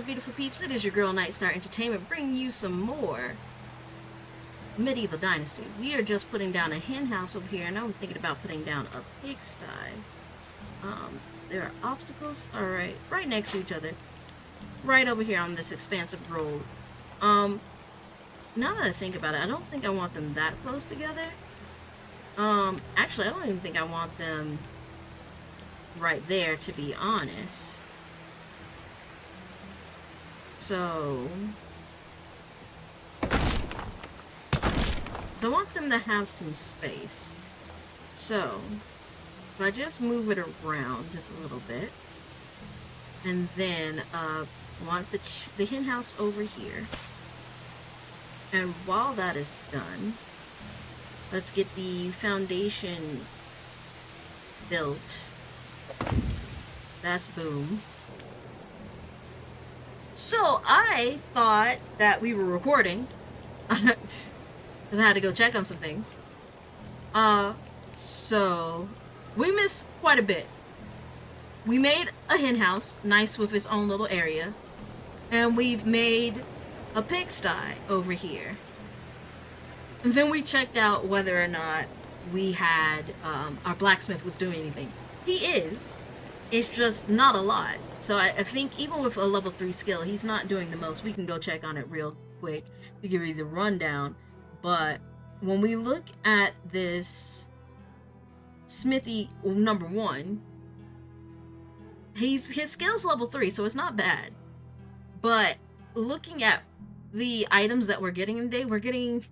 up, beautiful peeps? It is your girl Nightstar Entertainment bringing you some more Medieval Dynasty. We are just putting down a hen house over here, and I'm thinking about putting down a pigsty. There are obstacles, alright, right next to each other. Right over here on this expansive road. Now that I think about it, I don't think I want them that close together. Actually, I don't even think I want them right there, to be honest. So I want them to have some space. So if I just move it around just a little bit, and then want the hen house over here. And while that is done, let's get the foundation built. That's boom. So I thought that we were recording because I had to go check on some things. So we missed quite a bit. We made a hen house, nice with its own little area, and we've made a pigsty over here. And then we checked out whether or not we had our blacksmith was doing anything. He is. It's just not a lot. So I think even with a level 3 skill, he's not doing the most. We can go check on it real quick to give you the rundown. But when we look at this smithy number 1, his skill's level 3, so it's not bad. But looking at the items that we're getting today, we're getting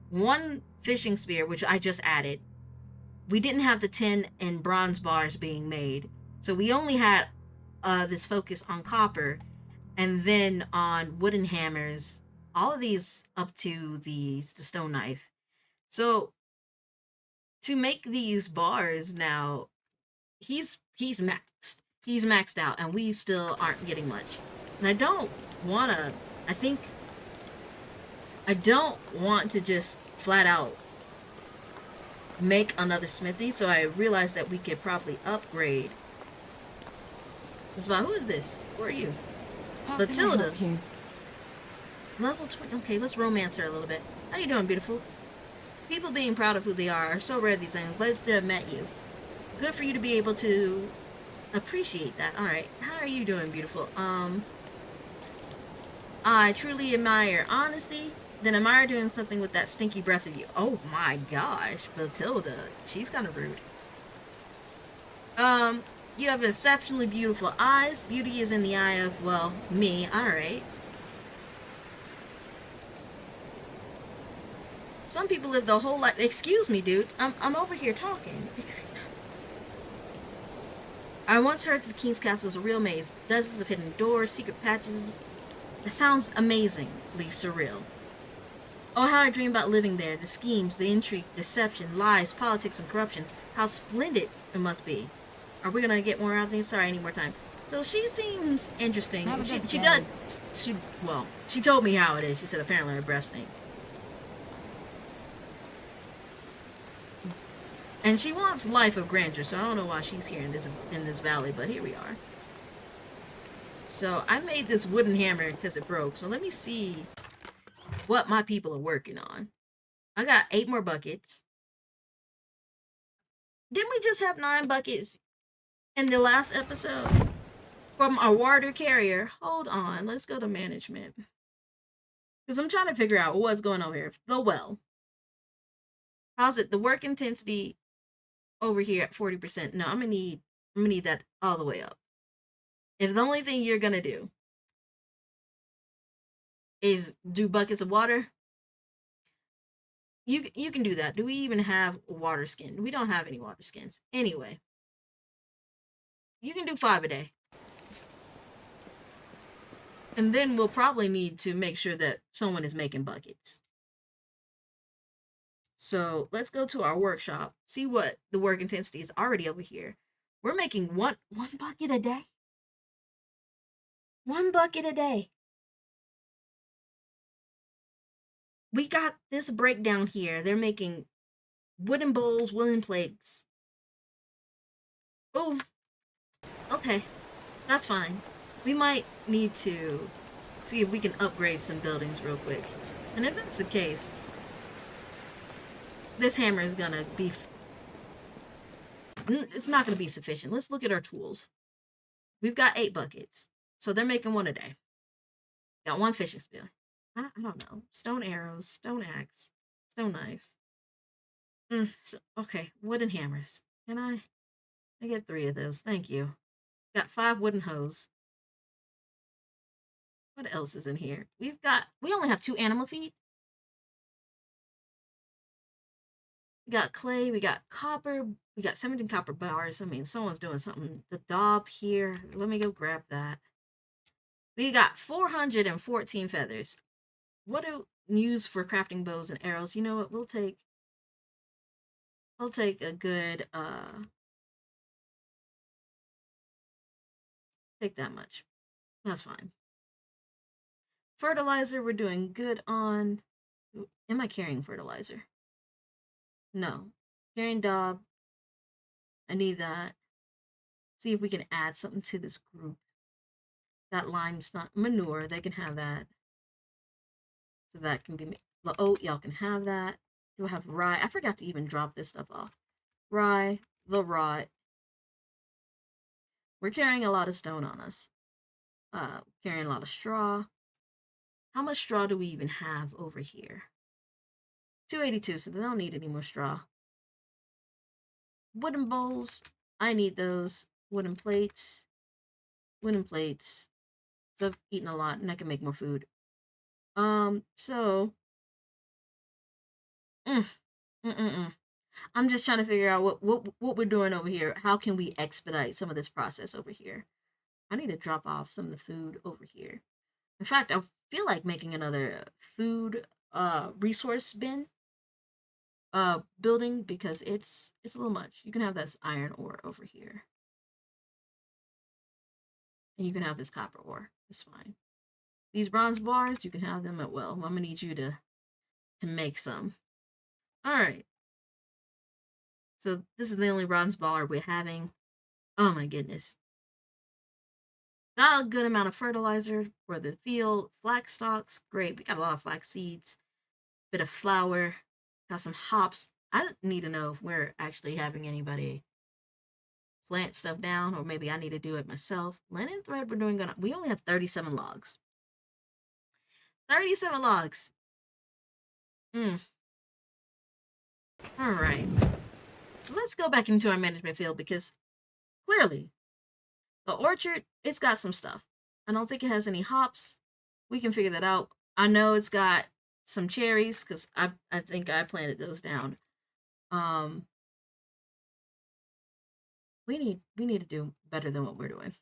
1 fishing spear, which I just added. We didn't have the tin and bronze bars being made, so we only had this focus on copper, and then on wooden hammers, all of these up to the stone knife. So to make these bars now, he's maxed. He's maxed out, and we still aren't getting much. And I don't want to just flat out make another smithy, so I realized that we could probably upgrade. Who is this? Who are you? Matilda. Level 20. Okay, let's romance her a little bit. How you doing, beautiful? People being proud of who they are so rare these days. I'm glad to have met you. Good for you to be able to appreciate that. Alright, how are you doing, beautiful? I truly admire honesty. Then admire doing something with that stinky breath of you. Oh my gosh, Matilda. She's kind of rude. You have exceptionally beautiful eyes. Beauty is in the eye of, well, me. Alright. Some people live the whole life. Excuse me, dude. I'm over here talking. I once heard that the King's Castle is a real maze. Dozens of hidden doors, secret patches. That sounds amazingly surreal. Oh, how I dream about living there. The schemes, the intrigue, deception, lies, politics, and corruption. How splendid it must be. Are we gonna get more out of these? Sorry, I need more time. So she seems interesting. She told me how it is. She said apparently her breath stinks. And she wants life of grandeur, so I don't know why she's here in this valley, but here we are. So I made this wooden hammer because it broke. So let me see what my people are working on. I got 8 more buckets. Didn't we just have 9 buckets in the last episode? From our water carrier. Hold on, let's go to management. Because I'm trying to figure out what's going on here. The well. How's it? The work intensity over here at 40%. No, I'm gonna need that all the way up. If the only thing you're gonna do is do buckets of water, you can do that. Do we even have water skin? We don't have any water skins. Anyway, you can do 5 a day. And then we'll probably need to make sure that someone is making buckets. So let's go to our workshop, see what the work intensity is already over here. We're making one bucket a day. 1 bucket a day. We got this breakdown here. They're making wooden bowls, wooden plates. Oh, okay. That's fine. we might need to see if we can upgrade some buildings real quick. And if that's the case, this hammer is gonna be... It's not gonna be sufficient. Let's look at our tools. We've got 8 buckets. So they're making 1 a day. Got 1 fishing spear. I don't know. Stone arrows, stone axe, stone knives. Okay, wooden hammers. Can I get 3 of those? Thank you. Got 5 wooden hoes. What else is in here? We only have 2 animal feet. We got clay, we got copper, we got 17 copper bars. I mean, someone's doing something. The daub here. Let me go grab that. We got 414 feathers. What do we use for crafting bows and arrows? You know what? We'll take a good take that much. That's fine. Fertilizer, we're doing good on... Am I carrying fertilizer? No. Carrying daub. I need that. See if we can add something to this group. That lime's not manure. They can have that. So that can be... The oat, y'all can have that. Do I have rye? I forgot to even drop this stuff off. Rye, the rot. We're carrying a lot of stone on us. Carrying a lot of straw. How much straw do we even have over here? 282, so they don't need any more straw. Wooden bowls. I need those. Wooden plates. Wooden plates. So I've eaten a lot and I can make more food. So... I'm just trying to figure out what we're doing over here. How can we expedite some of this process over here? I need to drop off some of the food over here. In fact, I feel like making another food resource bin building because it's a little much. You can have this iron ore over here. And you can have this copper ore. It's fine. These bronze bars, you can have them at well. I'm gonna need you to make some. Alright. So this is the only bronze bar we're having. Oh my goodness. Got a good amount of fertilizer for the field. Flax stalks, great. We got a lot of flax seeds. Bit of flour. Got some hops. I need to know if we're actually having anybody plant stuff down, or maybe I need to do it myself. Linen thread, we're doing good. We only have 37 logs. 37 logs. Alright. So let's go back into our management field because clearly the orchard, it's got some stuff. I don't think it has any hops. We can figure that out. I know it's got some cherries because I think I planted those down. We need to do better than what we're doing.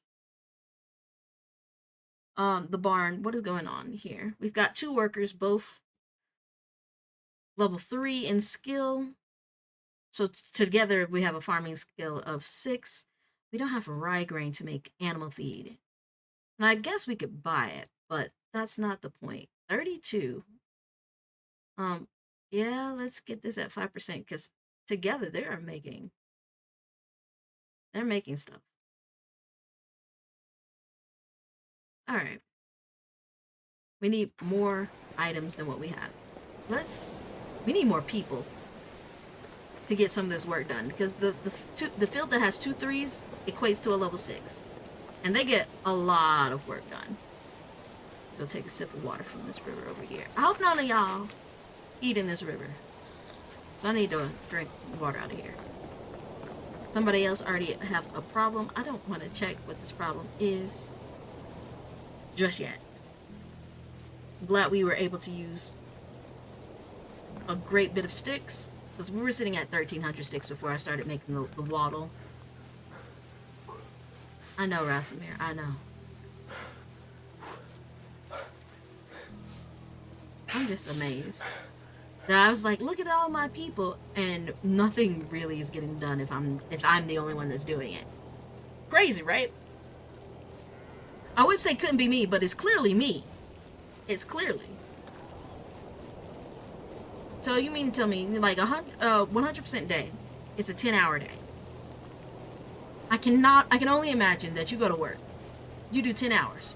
The barn, what is going on here? We've got 2 workers, both level 3 in skill. So together we have a farming skill of 6. We don't have rye grain to make animal feed. And I guess we could buy it, but that's not the point. 32. Yeah, let's get this at 5% because together they're making stuff. Alright. We need more items than what we have. We need more people to get some of this work done because the field that has 2 3s equates to a level 6. And they get a lot of work done. Go take a sip of water from this river over here. I hope none of y'all eat in this river. So I need to drink water out of here. Somebody else already have a problem. I don't want to check what this problem is just yet. I'm glad we were able to use a great bit of sticks because we were sitting at 1,300 sticks before I started making the waddle. I know, Rasamir, I know. I'm just amazed. That I was like, look at all my people, and nothing really is getting done if I'm the only one that's doing it. Crazy, right? I would say couldn't be me, but it's clearly me. It's clearly. So you mean to tell me like 100% day, it's a 10-hour day. I can only imagine that you go to work. you do 10 hours.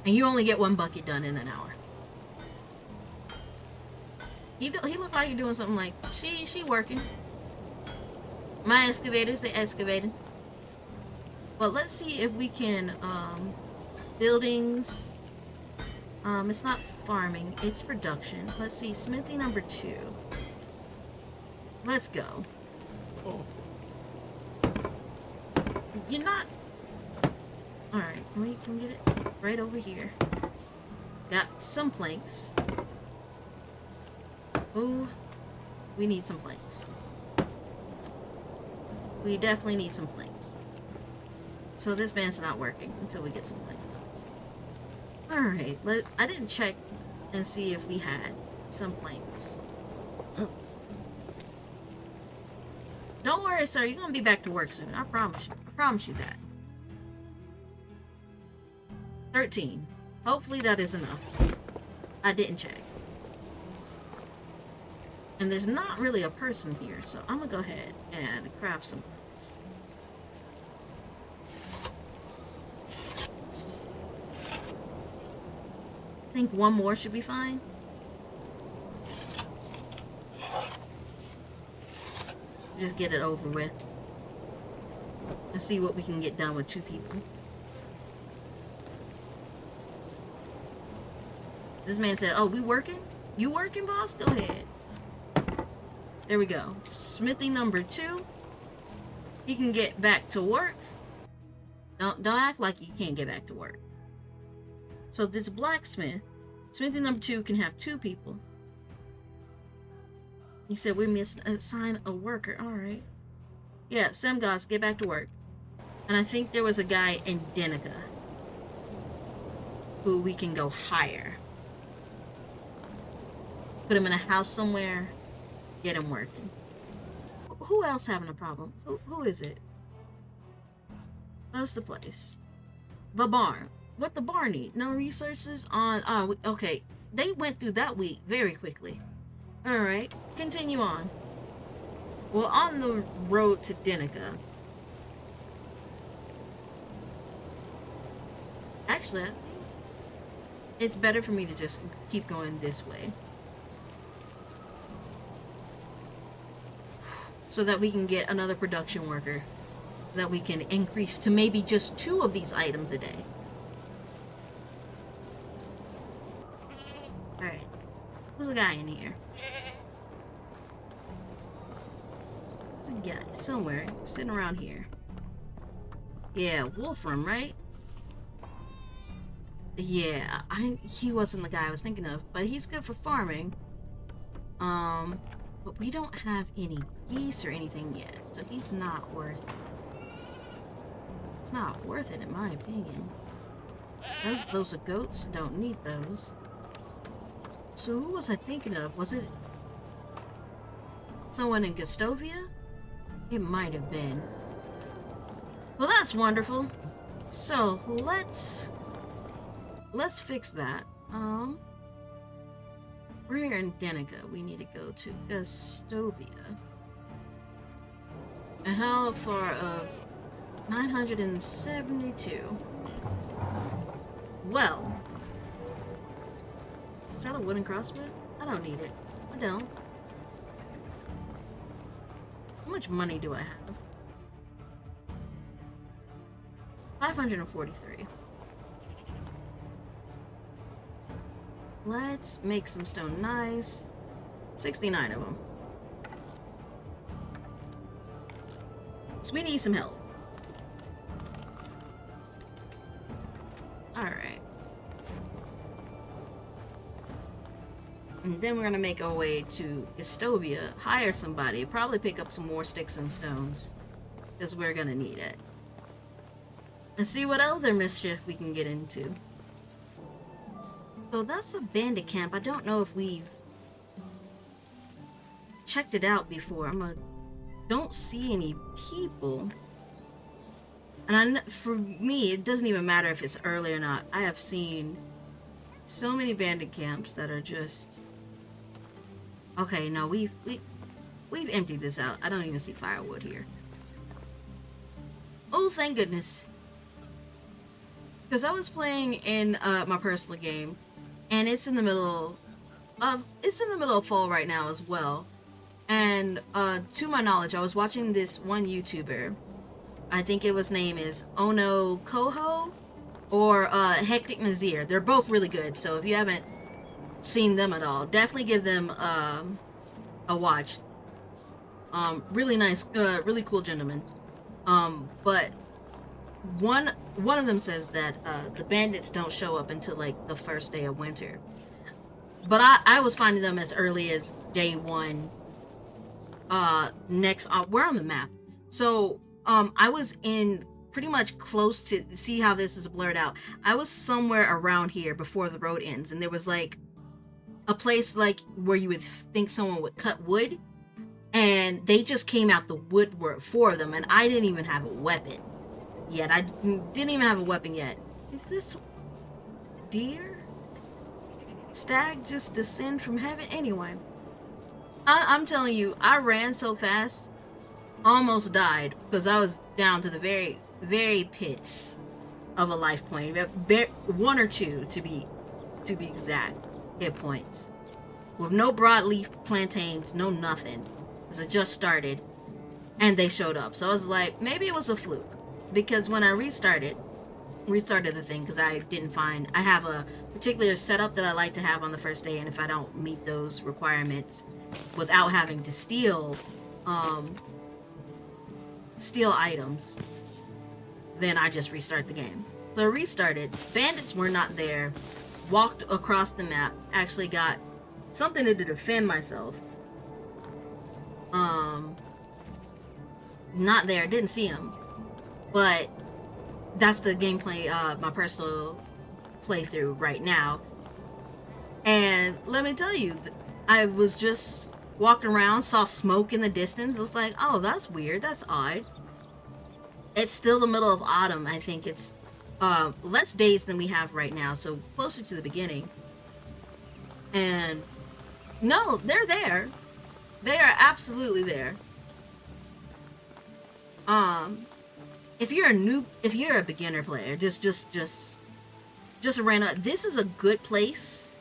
And you only get 1 bucket done in an hour. He looked like you're doing something like, she working. My excavators, they excavating. But let's see if we can, buildings. It's not farming, it's production. Let's see, smithy number 2. Let's go. You're not... Alright, can we get it right over here? Got some planks. Ooh, we need some planks. We definitely need some planks. So this man's not working until we get some planks. Alright, I didn't check and see if we had some planks. Don't worry, sir. You're gonna be back to work soon. I promise you. I promise you that. 13. Hopefully that is enough. I didn't check. And there's not really a person here, so I'm gonna go ahead and craft some planks. I think 1 more should be fine. Just get it over with. And see what we can get done with 2 people. This man said, oh, we working? You working, boss? Go ahead. There we go. Smithy number 2. He can get back to work. Don't act like you can't get back to work. So this blacksmith, smithy number 2 can have 2 people. You said we must assign a worker. Alright. Yeah, Semgos, get back to work. And I think there was a guy in Denica who we can go hire. Put him in a house somewhere. Get him working. Who else having a problem? Who is it? What's the place? The barn. What the barn need? No resources on... Oh, okay. They went through that week very quickly. Alright, continue on. Well, on the road to Denica. Actually, I think it's better for me to just keep going this way. So that we can get another production worker. That we can increase to maybe just 2 of these items a day. Alright. There's a guy in here. There's a guy somewhere sitting around here. Yeah, Wolfram, right? Yeah, he wasn't the guy I was thinking of, but he's good for farming. But we don't have any geese or anything yet, so he's not worth it. It's not worth it in my opinion. Those are goats, don't need those. So who was I thinking of? Was it someone in Gustovia? It might have been. Well, that's wonderful. So let's fix that. We're here in Denica. We need to go to Gustovia. And how far of 972? Well, is that a wooden crossbow? I don't need it. I don't. How much money do I have? 543. Let's make some stone knives. 69 of them. So we need some help. Alright. And then we're gonna make our way to Gustovia, hire somebody, probably pick up some more sticks and stones. Because we're gonna need it. And see what other mischief we can get into. So that's a bandit camp. I don't know if we've checked it out before. Don't see any people. And for me, it doesn't even matter if it's early or not. I have seen so many bandit camps that are just... Okay, no, we've emptied this out. I don't even see firewood here. Oh, thank goodness. because I was playing in my personal game, and it's in the middle of fall right now as well. And to my knowledge, I was watching this one YouTuber. I think it was name is Ono Koho or Hectic Nazir. They're both really good. So if you haven't seen them at all, definitely give them a watch. Really nice, really cool gentlemen. But one of them says that the bandits don't show up until like the first day of winter. But I was finding them as early as day one. Next, we're on the map. So I was in pretty much close to, see how this is blurred out. I was somewhere around here before the road ends, and there was like a place like where you would think someone would cut wood, and they just came out the woodwork for them, and I didn't even have a weapon yet. I didn't even have a weapon yet. Is this deer? Stag just descend from heaven? Anyway, I'm telling you, I ran so fast, almost died, because I was down to the very, very pits of a life point. One or two to be exact, hit points. With no broadleaf plantains, no nothing. Because it just started, and they showed up. So I was like, maybe it was a fluke. Because when I restarted the thing, because I didn't find, I have a particular setup that I like to have on the first day, and if I don't meet those requirements without having to steal items, then I just restart the game. So I restarted, bandits were not there, walked across the map, actually got something to defend myself. Not there, didn't see him. But that's the gameplay, my personal playthrough right now. And let me tell you, I was just walking around, saw smoke in the distance. I was like, oh, that's weird, that's odd. It's still the middle of autumn. I think it's less days than we have right now, so closer to the beginning. And no, they're there. They are absolutely there. If you're a beginner player, just a random, this is a good place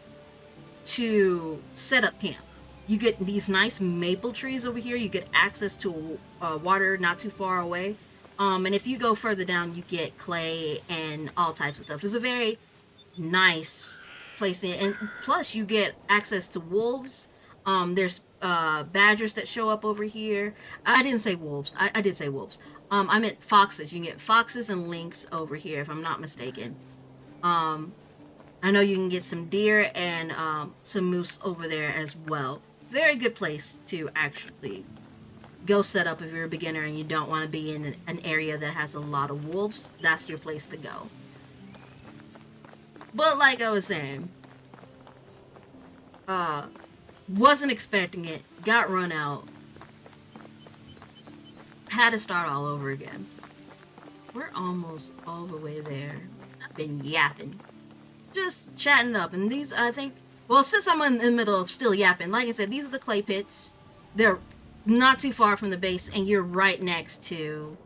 to set up camp. You get these nice maple trees over here. You get access to water not too far away. And if you go further down, you get clay and all types of stuff. It's a very nice place there. And plus, you get access to wolves. There's badgers that show up over here. I didn't say wolves. I did say wolves. I meant foxes. You can get foxes and lynx over here, if I'm not mistaken. I know you can get some deer and some moose over there as well. Very good place to actually go set up if you're a beginner and you don't want to be in an area that has a lot of wolves. That's your place to go. But like I was saying, wasn't expecting it, got run out, had to start all over again. We're almost all the way there. I've been yapping, just chatting up, and these, I think, well, since I'm in the middle of still yapping, like I said, these are the clay pits. They're not too far from the base, and you're right next to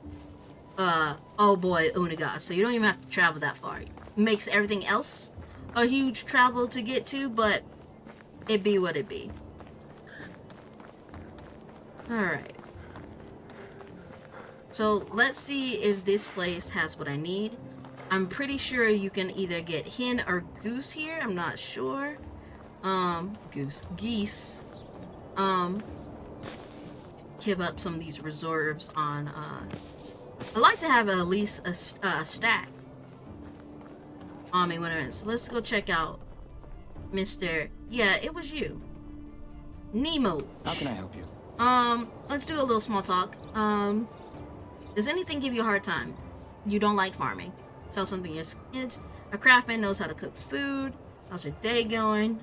oh boy, Uniga, so you don't even have to travel that far. It makes everything else a huge travel to get to, but it be what it be. Alright. So let's see if this place has what I need. I'm pretty sure you can either get hen or goose here. I'm not sure. Geese. Give up some of these reserves on, I like to have at least a stack on me when I'm in. So let's go check out Mr. Yeah, it was you. Nemo. How can I help you? Let's do a little small talk. Does anything give you a hard time? You don't like farming. Tell something your kids. A craftsman knows how to cook food. How's your day going?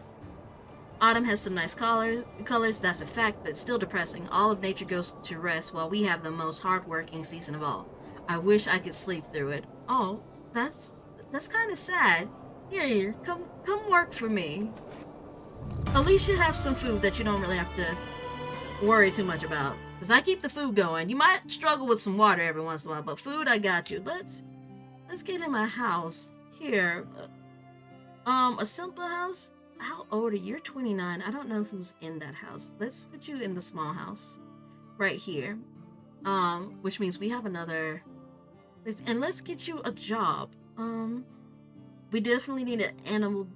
Autumn has some nice colors, that's a fact, but still depressing. All of nature goes to rest while we have the most hard-working season of all. I wish I could sleep through it. Oh, that's kind of sad. Here, come work for me. At least you have some food that you don't really have to worry too much about. Because I keep the food going. You might struggle with some water every once in a while, but food, I got you. Let's get him a house. Here, a simple house. How old are you? You're 29. I don't know who's in that house. Let's put you in the small house right here. Which means we have another. And let's get you a job. We definitely need an animal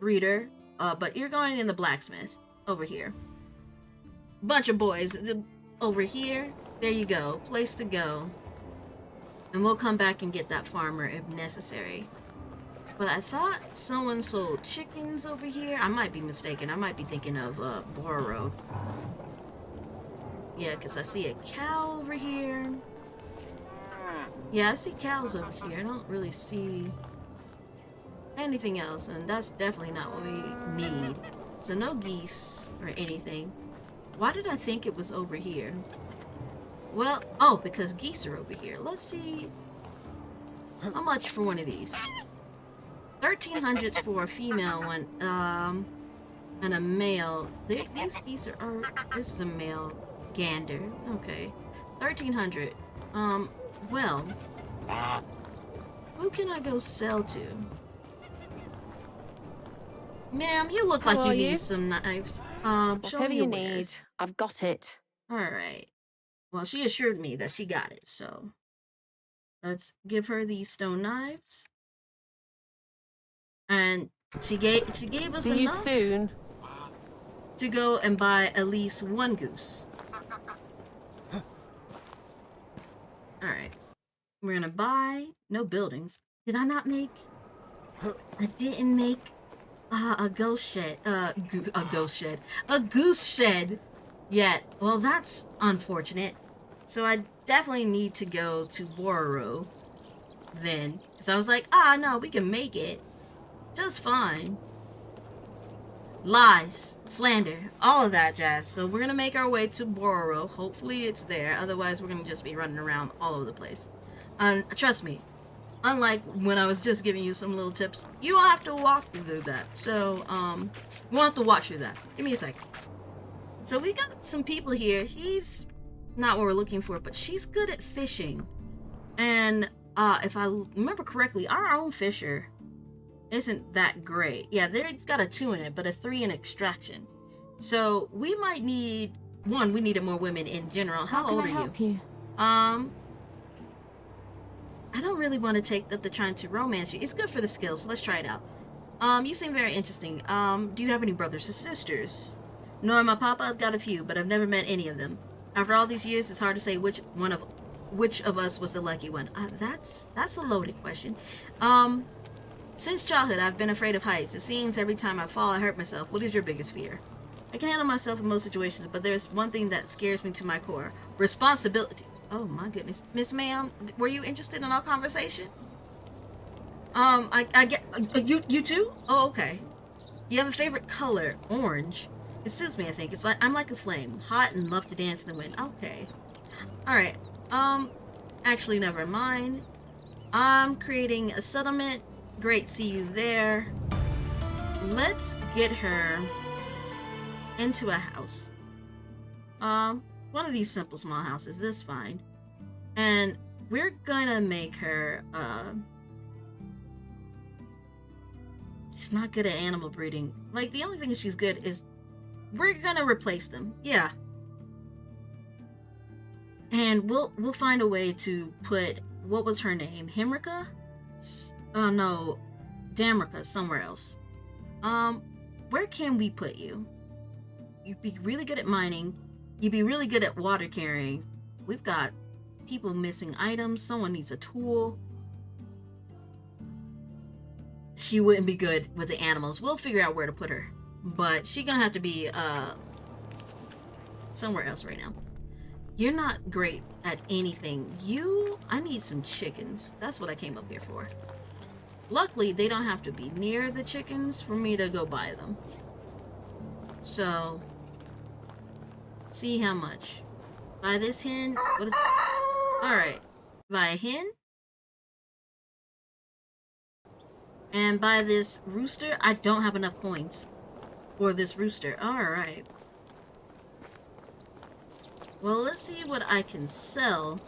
breeder. But you're going in the blacksmith over here. Bunch of boys over here. There you go. Place to go. And we'll come back and get that farmer if necessary. But I thought someone sold chickens over here. I might be mistaken. I might be thinking of Boro. Yeah, because I see a cow over here. Yeah, I see cows over here. I don't really see anything else. And that's definitely not what we need. So no geese or anything. Why did I think it was over here? Well, oh, because geese are over here. Let's see. How much for one of these? 1300 for a female one, and a male. These geese are, this is a male gander. Okay. 1300. Well, who can I go sell to? Ma'am, you look like you need some knives. Whatever you need, I've got it. Alright. Well, she assured me that she got it, so let's give her these stone knives. And she gave us See you enough soon. to go and buy at least one goose. Alright. We're gonna buy no buildings. Did I not make? I didn't make a ghost shed. A goose shed yet. Well, that's unfortunate. So I definitely need to go to Boro then. Because I was like, no, we can make it just fine. Lies, slander, all of that jazz. So we're gonna make our way to Boro. Hopefully it's there. Otherwise, we're gonna just be running around all over the place. And trust me, unlike when I was just giving you some little tips, you will have to walk through that. So, you won't have to watch through that. Give me a second. So we got some people here. He's not what we're looking for, but she's good at fishing. And, if I remember correctly, our own fisher isn't that great. Yeah, they've got a 2 in it, but a 3 in extraction. So we might need, one, we needed more women in general. How old are you? How can I help you? I don't really want to take up the trying to romance you. It's good for the skills, so let's try it out. You seem very interesting. Do you have any brothers or sisters? No, my papa, I've got a few, but I've never met any of them. After all these years, it's hard to say which of us was the lucky one. That's a loaded question. Since childhood, I've been afraid of heights. It seems every time I fall, I hurt myself. What is your biggest fear? I can handle myself in most situations, but there's one thing that scares me to my core. Responsibilities. Oh my goodness. Miss Ma'am, were you interested in our conversation? I get, you too? Oh, okay. You have a favorite color, orange. It suits me, I think. It's like, I'm like a flame, hot and love to dance in the wind. Okay. Alright, actually, never mind. I'm creating a settlement. Great, see you there. Let's get her into a house. One of these simple small houses. This is fine. And we're gonna make her, she's not good at animal breeding. Like, the only thing she's good is we're gonna replace them. Yeah. And we'll find a way to put, what was her name? Himrika? Oh no, Damrika, somewhere else. Where can we put you? You'd be really good at mining. You'd be really good at water carrying. We've got people missing items. Someone needs a tool. She wouldn't be good with the animals. We'll figure out where to put her. But she's gonna have to be, somewhere else right now. You're not great at anything. I need some chickens. That's what I came up here for. Luckily, they don't have to be near the chickens for me to go buy them. So, see how much. Buy this hen. What is? Alright. Buy a hen. And buy this rooster. I don't have enough coins for this rooster. Alright. Well, let's see what I can sell.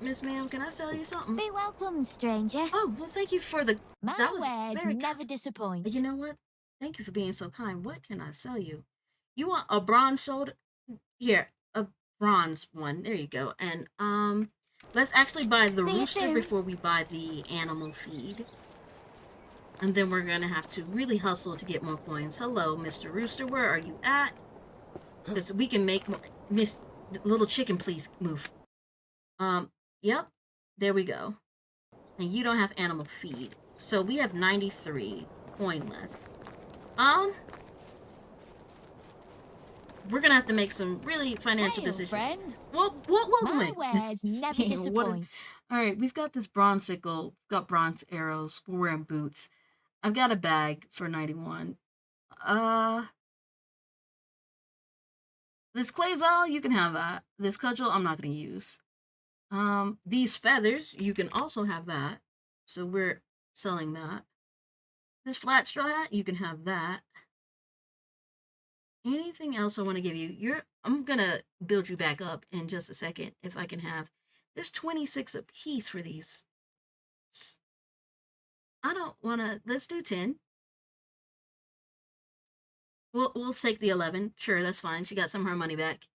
Miss Ma'am. Can I sell you something? Be welcome, stranger. Oh, well, thank you for the... My that was wares very never disappoint. You know what? Thank you for being so kind. What can I sell you? You want a bronze shoulder? Here, a bronze one. There you go. And, let's actually buy the rooster before we buy the animal feed. And then we're gonna have to really hustle to get more coins. Hello, Mr. Rooster. Where are you at? Because we can make more... Miss... Little chicken, please move. Yep. There we go. And you don't have animal feed. So we have 93 coin left. We're gonna have to make some really financial decisions. Friend. What? My wares never disappoint. Alright, we've got this bronze sickle, we've got bronze arrows, we're wearing boots. I've got a bag for 91. This clay vial, you can have that. This cudgel, I'm not gonna use. These feathers, you can also have that. So we're selling that. This flat straw hat, you can have that. Anything else I want to give you? I'm gonna build you back up in just a second if I can have. There's 26 a piece for these. I don't wanna. Let's do 10. We'll take the 11. Sure, that's fine. She got some of her money back.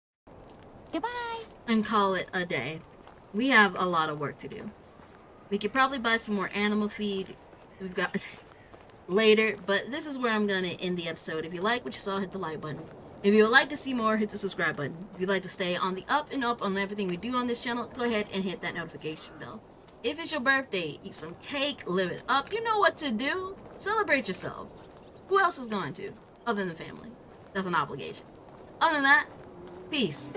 Goodbye. And call it a day. We have a lot of work to do. We could probably buy some more animal feed. We've got later, but this is where I'm gonna end the episode. If you like what you saw, hit the like button. If you would like to see more, hit the subscribe button. If you'd like to stay on the up and up on everything we do on this channel, go ahead and hit that notification bell. If it's your birthday, eat some cake, live it up. You know what to do. Celebrate yourself. Who else is going to? Other than family. That's an obligation. Other than that, peace.